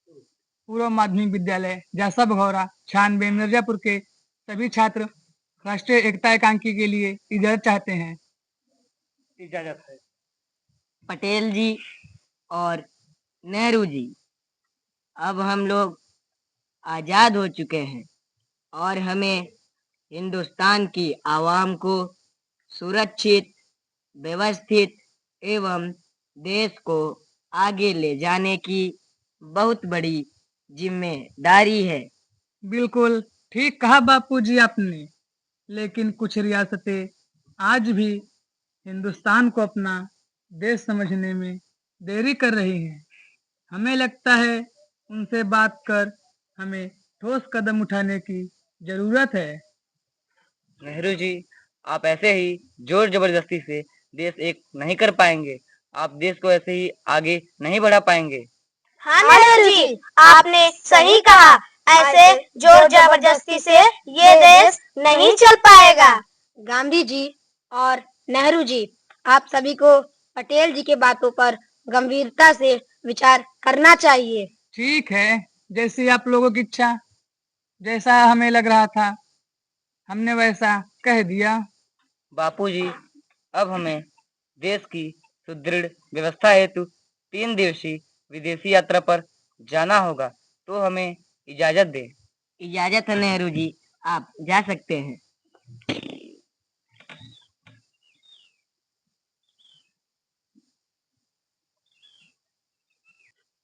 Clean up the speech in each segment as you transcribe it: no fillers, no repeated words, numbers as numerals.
पूर्व माध्यमिक विद्यालय जासा भगौरा 96 मिर्जापुर के सभी छात्र राष्ट्रीय एकता एकांकी के लिए इजाजत चाहते हैं। इजाजत है। पटेल जी और नेहरू जी, अब हम लोग आजाद हो चुके हैं और हमें हिंदुस्तान की आवाम को सुरक्षित, व्यवस्थित एवं देश को आगे ले जाने की बहुत बड़ी जिम्मेदारी है। बिल्कुल ठीक कहा बापूजी आपने, लेकिन कुछ रियासतें आज भी हिंदुस्तान को अपना देश समझने में देरी कर रही हैं। हमें लगता है उनसे बात कर हमें ठोस कदम उठाने की जरूरत है। नेहरू जी, आप ऐसे ही जोर जबरदस्ती से देश एक नहीं कर पाएंगे। आप देश को ऐसे ही आगे नहीं बढ़ा पाएंगे। हाँ नेहरू जी, आपने सही कहा। ऐसे जोर जबरदस्ती से ये देश नहीं चल पाएगा। गांधी जी और नेहरू जी, आप सभी को पटेल जी के बातों पर गंभीरता से विचार करना चाहिए। ठीक है, जैसी आप लोगों की इच्छा। जैसा हमें लग रहा था हमने वैसा कह दिया। बापूजी, अब हमें देश की सुदृढ़ व्यवस्था हेतु 3 दिवसीय विदेशी यात्रा पर जाना होगा, तो हमें इजाजत दें। इजाजत है नेहरू जी, आप जा सकते हैं।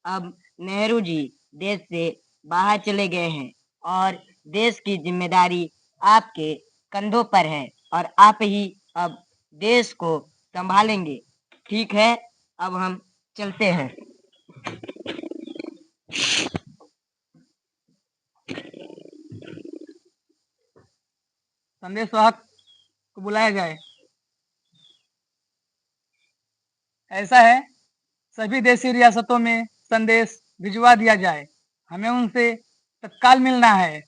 अब नेहरू जी देश से बाहर चले गए हैं और देश की जिम्मेदारी आपके कंधों पर है और आप ही अब देश को संभालेंगे। ठीक है, अब हम चलते हैं। संदेशवाहक को बुलाया जाए। ऐसा है, सभी देशी रियासतों में संदेश भिजवा दिया जाए। हमें उनसे तत्काल मिलना है।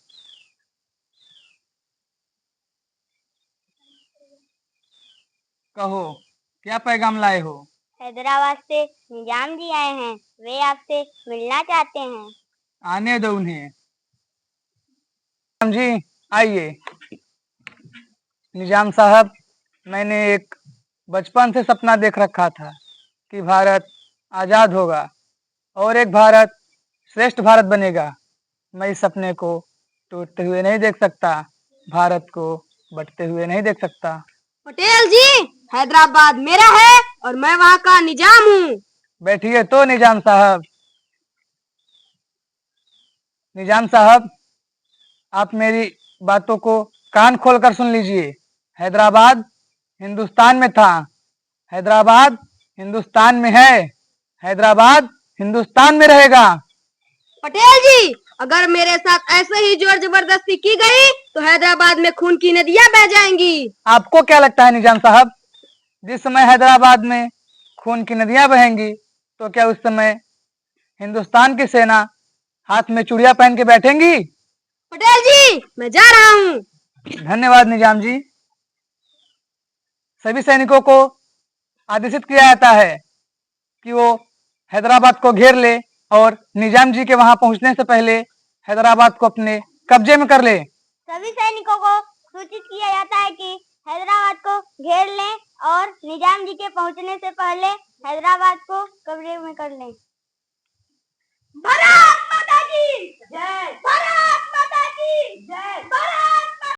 कहो, क्या पैगाम लाए हो? हैदराबाद से निजाम जी आए हैं, वे आपसे मिलना चाहते हैं। आने दो उन्हें। निजाम जी आइए। निजाम साहब, मैंने एक बचपन से सपना देख रखा था कि भारत आजाद होगा और एक भारत श्रेष्ठ भारत बनेगा। मैं इस सपने को टूटते हुए नहीं देख सकता, भारत को बंटते हुए नहीं देख सकता। पटेल जी, हैदराबाद मेरा है और मैं वहाँ का निजाम हूँ। बैठिए तो निजाम साहब। निजाम साहब, आप मेरी बातों को कान खोलकर सुन लीजिए। हैदराबाद हिंदुस्तान में था, हैदराबाद हिंदुस्तान में है, हैदराबाद हिंदुस्तान में रहेगा। पटेल जी, अगर मेरे साथ ऐसे ही जोर जबरदस्ती की गई तो हैदराबाद में खून की नदियां बह जाएंगी। आपको क्या लगता है निजाम साहब, जिस समय हैदराबाद में खून की नदियां बहेंगी तो क्या उस समय हिंदुस्तान की सेना हाथ में चूड़ियां पहन के बैठेंगी? पटेल जी, मैं जा रहा हूँ। धन्यवाद निजाम जी। सभी सैनिकों को आदेशित किया जाता है कि वो हैदराबाद को घेर ले और निजाम जी के वहां पहुंचने से पहले हैदराबाद को अपने कब्जे में कर ले। सभी सैनिकों को सूचित किया जाता है कि हैदराबाद को घेर लें और निजाम जी के पहुंचने से पहले हैदराबाद को कब्जे में कर लें।